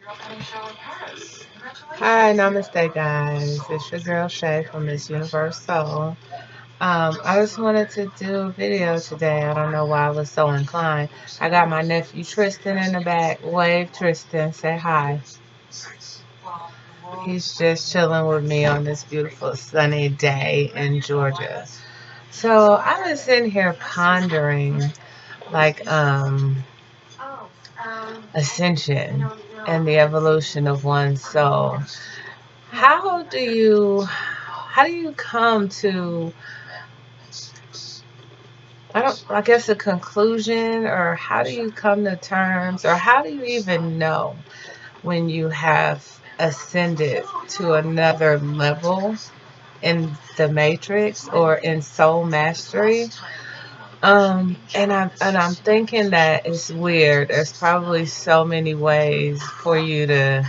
Hi, namaste, guys. It's your girl Shay from Miss Universe Soul. I just wanted to do a video today. I don't know why I was so inclined. I got my nephew Tristan in the back. Wave, Tristan. Say hi. He's just chilling with me on this beautiful sunny day in Georgia. So I was sitting here pondering, like, ascension and the evolution of one's soul. How do you come to, I guess, a conclusion, or how do you come to terms, or how do you even know when you have ascended to another level in the matrix or in soul mastery? And I'm thinking that it's weird. There's probably so many ways for you to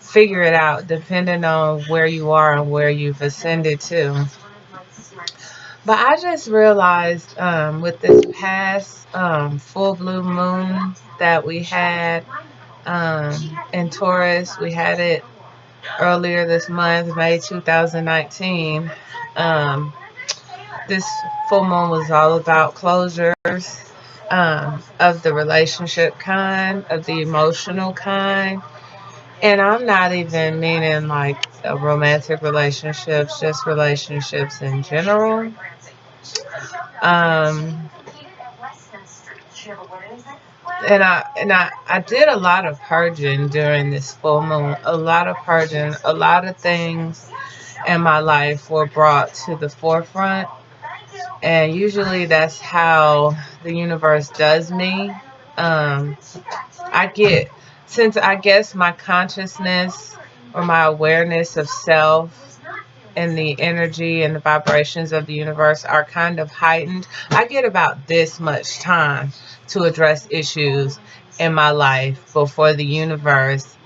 figure it out depending on where you are and where you've ascended to. But I just realized, with this past full blue moon that we had, um, in Taurus, we had it earlier this month, May 2019. Um, this full moon was all about closures, of the relationship kind, of the emotional kind. And I'm not even meaning like romantic relationships, just relationships in general. Um, and I did a lot of purging during this full moon. A lot of purging. A lot of things in my life were brought to the forefront. And usually that's how the universe does me. Um, I get, since I guess my consciousness or my awareness of self and the energy and the vibrations of the universe are kind of heightened, I get about this much time to address issues in my life before the universe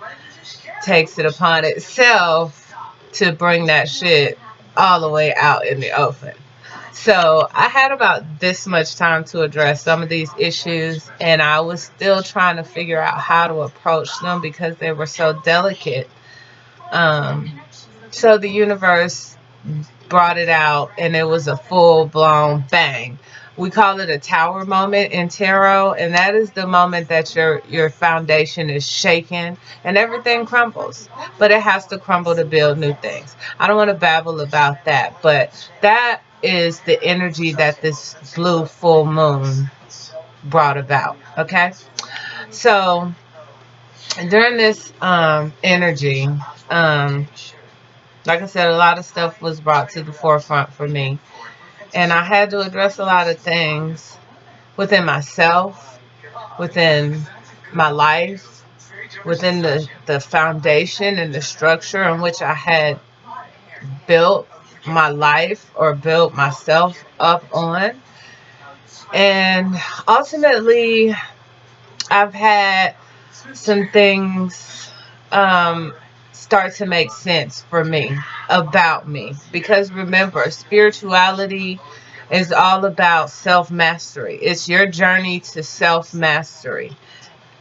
takes it upon itself to bring that shit all the way out in the open. So I had about this much time to address some of these issues, and I was still trying to figure out how to approach them because they were so delicate. Um, so the universe brought it out, and it was a full blown bang. We call it a tower moment in tarot, and that is the moment that your foundation is shaken and everything crumbles. But it has to crumble to build new things. I don't want to babble about that, but that is the energy that this blue full moon brought about. Okay, so during this energy, um, like I said, a lot of stuff was brought to the forefront for me. And I had to address a lot of things within myself, within my life, within the foundation and the structure in which I had built my life or built myself up on. And ultimately, I've had some things start to make sense for me, about me. Because remember, spirituality is all about self mastery. It's your journey to self mastery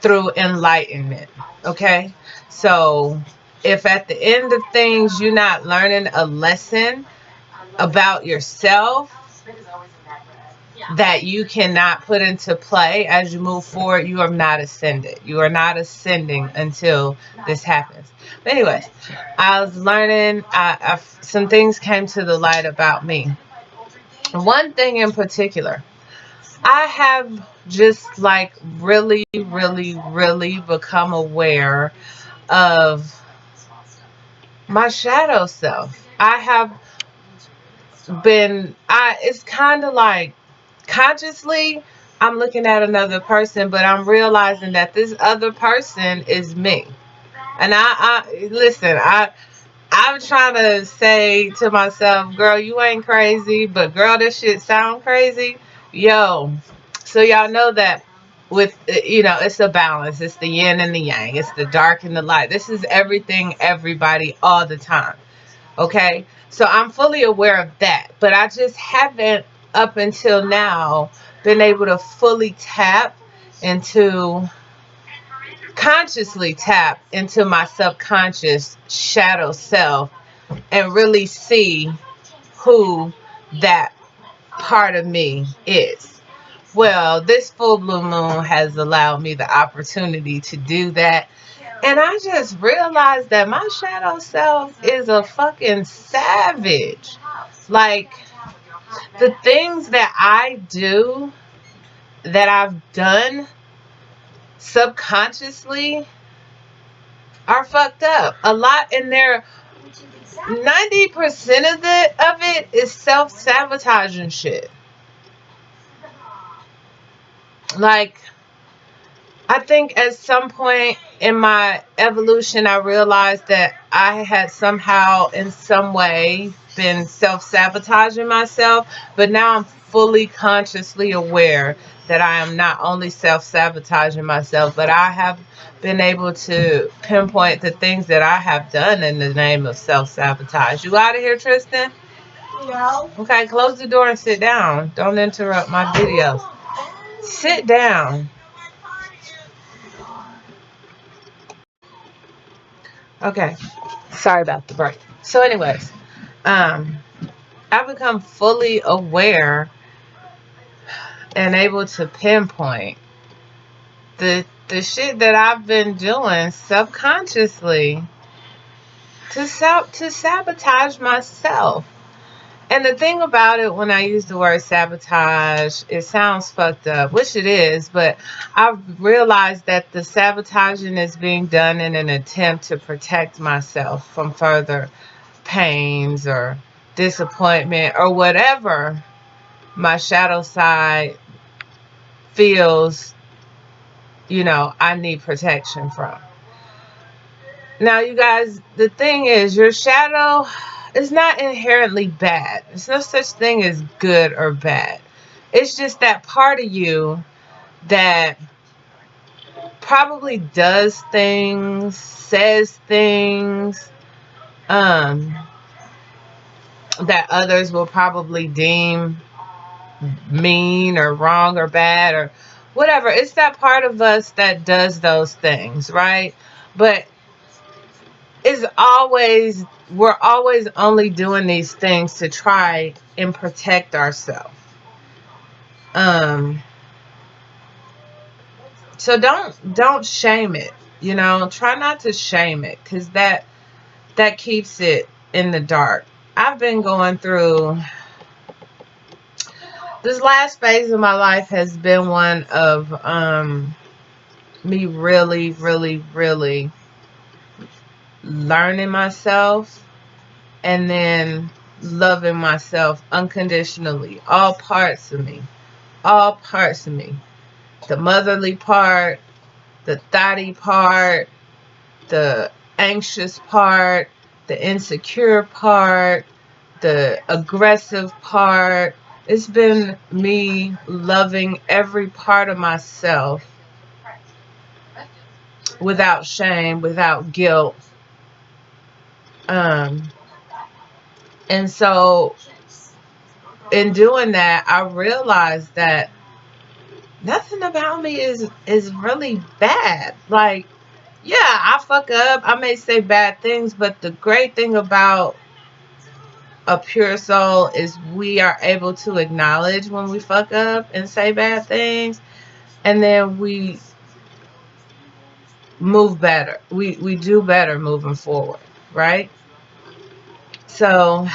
through enlightenment. Okay? So, if at the end of things you're not learning a lesson about yourself that you cannot put into play as you move forward, you are not ascended. You are not ascending until this happens. But anyways, I was learning. Some things came to the light about me. One thing in particular, I have just like really, really, really become aware of my shadow self. I have been, it's kind of like consciously I'm looking at another person, but I'm realizing that this other person is me. And I listen, I'm trying to say to myself, girl, you ain't crazy, but girl, this shit sound crazy. Yo, so y'all know that with, it's a balance. It's the yin and the yang. It's the dark and the light. This is everything, everybody, all the time. Okay? So I'm fully aware of that, but I just haven't up until now been able to fully tap into consciously tap into my subconscious shadow self and really see who that part of me is. Well, this full blue moon has allowed me the opportunity to do that. And I just realized that my shadow self is a fucking savage. Like, the things that I do, that I've done subconsciously, are fucked up. A lot in there, 90% of it is self-sabotaging shit. Like, I think at some point in my evolution, I realized that I had somehow, in some way, been self-sabotaging myself. But now I'm fully consciously aware that I am not only self-sabotaging myself, but I have been able to pinpoint the things that I have done in the name of self-sabotage. You out of here, Tristan? No. Okay, close the door and sit down. Don't interrupt my videos. Sit down. Okay, sorry about the break. So anyways, I've become fully aware and able to pinpoint the shit that I've been doing subconsciously to sabotage myself. And the thing about it, when I use the word sabotage, it sounds fucked up, which it is, but I've realized that the sabotaging is being done in an attempt to protect myself from further pains or disappointment or whatever my shadow side feels, you know, I need protection from. Now, you guys, the thing is, your shadow is not inherently bad. There's no such thing as good or bad. It's just that part of you that probably does things, says things, that others will probably deem mean or wrong or bad or whatever. It's that part of us that does those things, right? But we're always only doing these things to try and protect ourselves. So don't shame it, you know. Try not to shame it, because that keeps it in the dark. I've been going through, this last phase of my life has been one of me really learning myself and then loving myself unconditionally. All parts of me. The motherly part, the thotty part, the anxious part, the insecure part, the aggressive part. It's been me loving every part of myself without shame, without guilt. And so in doing that, I realized that nothing about me is really bad. Like, yeah, I fuck up. I may say bad things, but the great thing about a pure soul is we are able to acknowledge when we fuck up and say bad things, and then we move better. We do better moving forward, right? So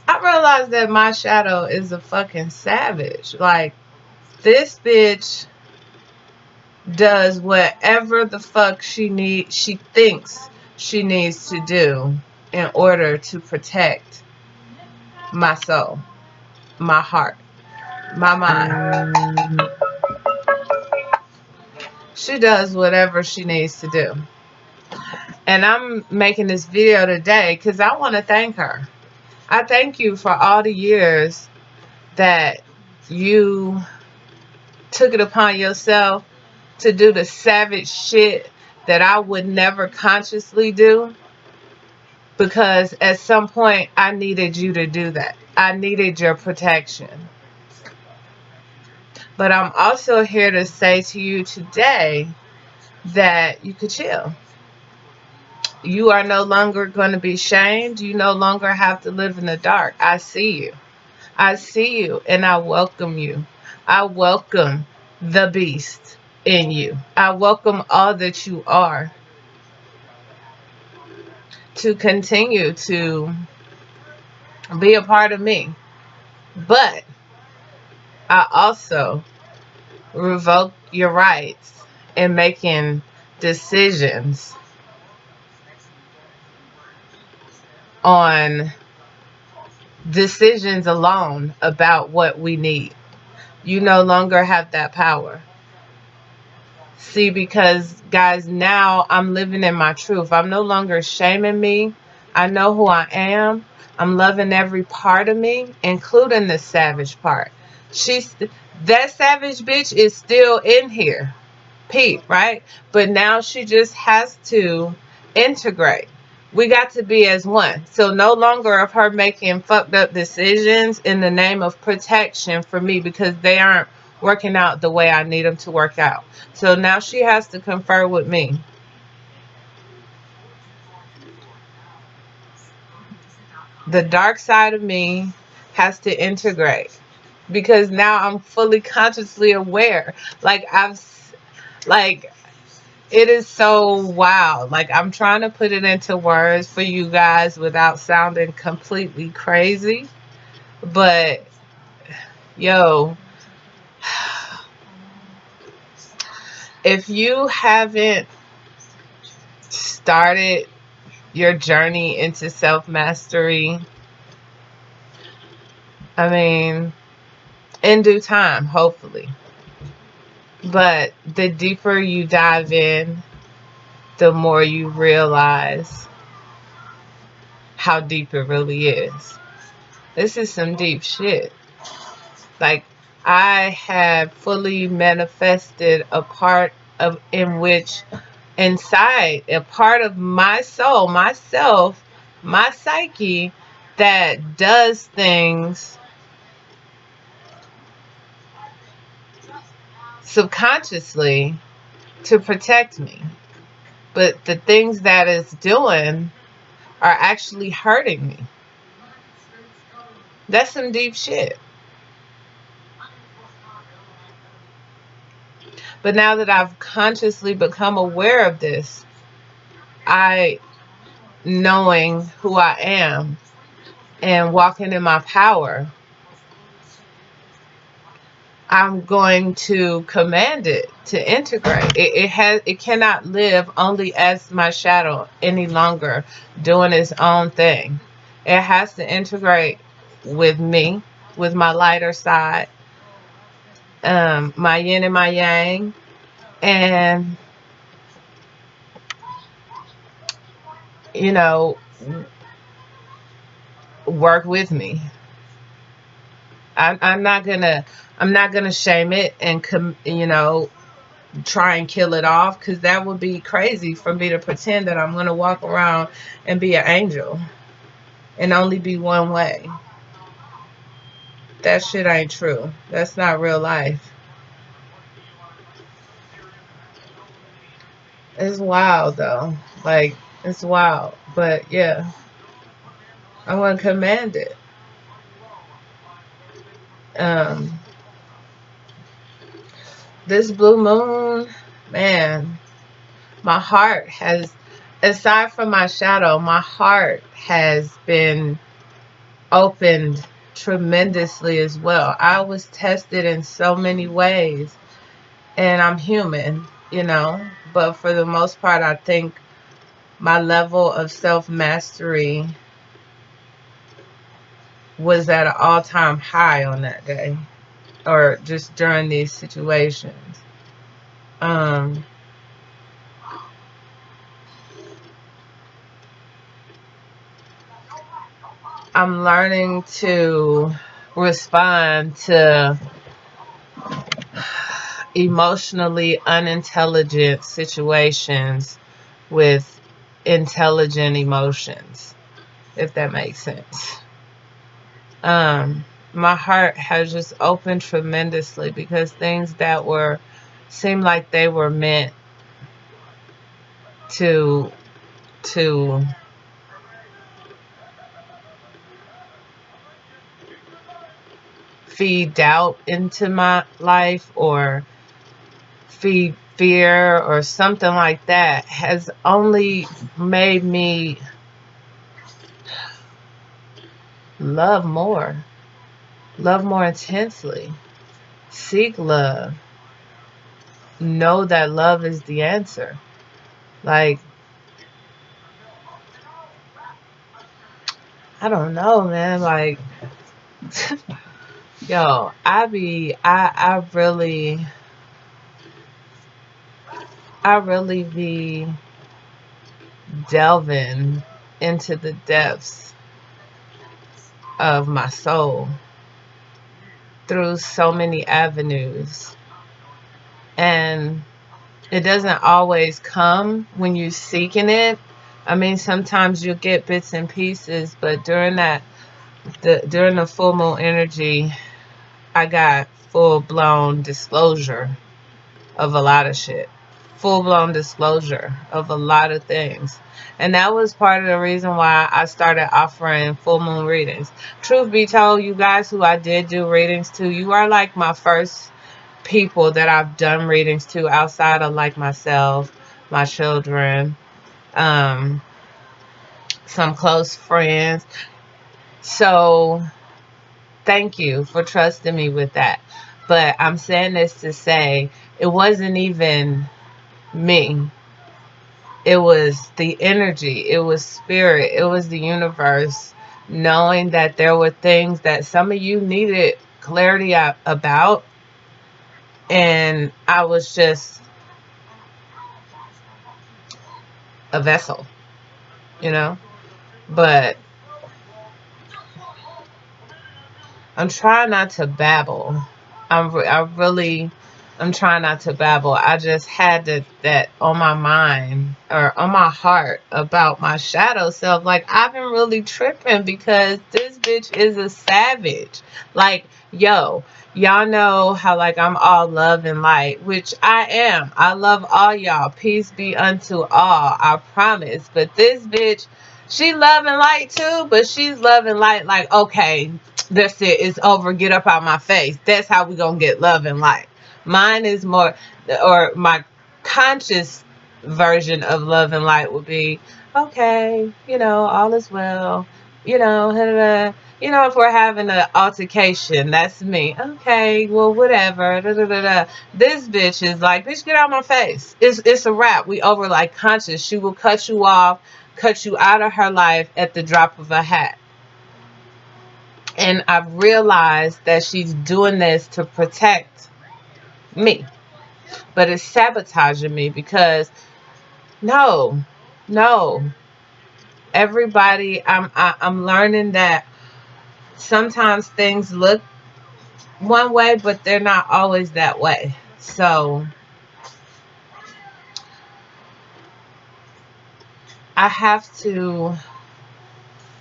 I realized that my shadow is a fucking savage. Like, this bitch does whatever the fuck she thinks she needs to do in order to protect my soul, my heart, my mind. She does whatever she needs to do. And I'm making this video today because I want to thank her. I thank you for all the years that you took it upon yourself to do the savage shit that I would never consciously do. Because at some point, I needed you to do that. I needed your protection. But I'm also here to say to you today that you could chill. You are no longer going to be shamed. You no longer have to live in the dark. I see you. I see you, and I welcome you. I welcome the beast in you. I welcome all that you are to continue to be a part of me. But I also revoke your rights in making decisions on decisions alone about what we need. You no longer have that power. See, because guys, now I'm living in my truth. I'm no longer shaming me. I know who I am. I'm loving every part of me, including the savage part. That savage bitch is still in here. Pete, right? But now she just has to integrate. We got to be as one. So no longer of her making fucked up decisions in the name of protection for me, because they aren't working out the way I need them to work out. So now she has to confer with me. The dark side of me has to integrate, because now I'm fully consciously aware. It is so wild. Like, I'm trying to put it into words for you guys without sounding completely crazy. But, yo, if you haven't started your journey into self-mastery, I mean, in due time, hopefully. But the deeper you dive in, the more you realize how deep it really is. This is some deep shit. Like, I have fully manifested a part of in which inside a part of my soul, myself, my psyche, that does things subconsciously to protect me. But the things that it's doing are actually hurting me. That's some deep shit. But now that I've consciously become aware of this, knowing who I am and walking in my power, I'm going to command it to integrate. It cannot live only as my shadow any longer, doing its own thing. It has to integrate with me, with my lighter side, my yin and my yang, and work with me. I'm not gonna shame it and try and kill it off, because that would be crazy for me to pretend that I'm gonna walk around and be an angel and only be one way. That shit ain't true. That's not real life. It's wild though. Like, it's wild. But yeah, I'm gonna command it. This blue moon, man, my heart has, aside from my shadow, my heart has been opened tremendously as well. I was tested in so many ways, and I'm human, but for the most part, I think my level of self-mastery was at an all-time high on that day, or just during these situations. I'm learning to respond to emotionally unintelligent situations with intelligent emotions, if that makes sense. my heart has just opened tremendously, because things that were seemed like they were meant to to feed doubt into my life, or feed fear, or something like that, has only made me love more, love more intensely, seek love, know that love is the answer. Like, I don't know, man. Like, yo, I really be delving into the depths of my soul through so many avenues. And it doesn't always come when you're seeking it. I mean, sometimes you'll get bits and pieces, but during the full moon energy, I got full blown disclosure of a lot of shit. Full blown disclosure of a lot of things. And that was part of the reason why I started offering full moon readings. Truth be told, you guys who I did do readings to, you are like my first people that I've done readings to, outside of like myself, my children, some close friends. So thank you for trusting me with that. But I'm saying this to say, it wasn't even me. It was the energy. It was spirit. It was the universe, knowing that there were things that some of you needed clarity about. And I was just a vessel, you know? But I'm trying not to babble. I'm trying not to babble. I just had that on my mind, or on my heart, about my shadow self. Like, I've been really tripping because this bitch is a savage. Like, yo, y'all know how, like, I'm all love and light, which I am. I love all y'all. Peace be unto all. I promise. But this bitch, she love and light too, but she's love and light like, okay, that's it, it's over, get up out my face. That's how we gonna get love and light. Mine is more, or my conscious version of love and light would be, okay, all is well, if we're having an altercation, that's me. Okay, well, whatever. This bitch is like, bitch, get out my face. It's a wrap. We over, like, conscious. She will cut you off, cut you out of her life at the drop of a hat. And I've realized that she's doing this to protect me. But it's sabotaging me, because no. Everybody, I'm learning that sometimes things look one way, but they're not always that way. So I have to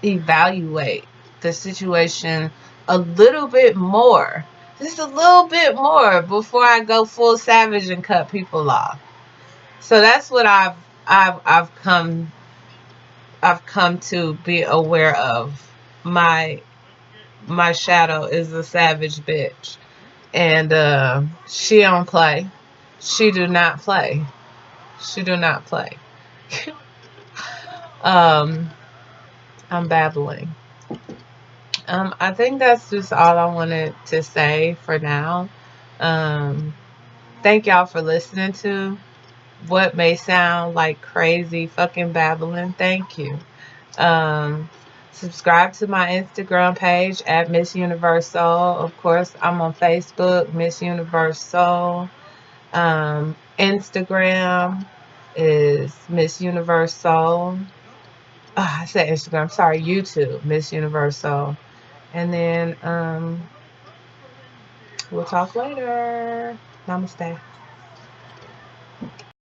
evaluate the situation a little bit more, just a little bit more, before I go full savage and cut people off. So that's what I've come to be aware of. My shadow is a savage bitch, and she don't play. She do not play. She do not play. I'm babbling. I think that's just all I wanted to say for now. Thank y'all for listening to what may sound like crazy fucking babbling. Thank you. Subscribe to my Instagram page at Miss Universe Soul. Of course, I'm on Facebook, Miss Universe Soul. Instagram is Miss Universe Soul. I said Instagram, sorry, YouTube, Miss Universe Soul. And then we'll talk later. Namaste.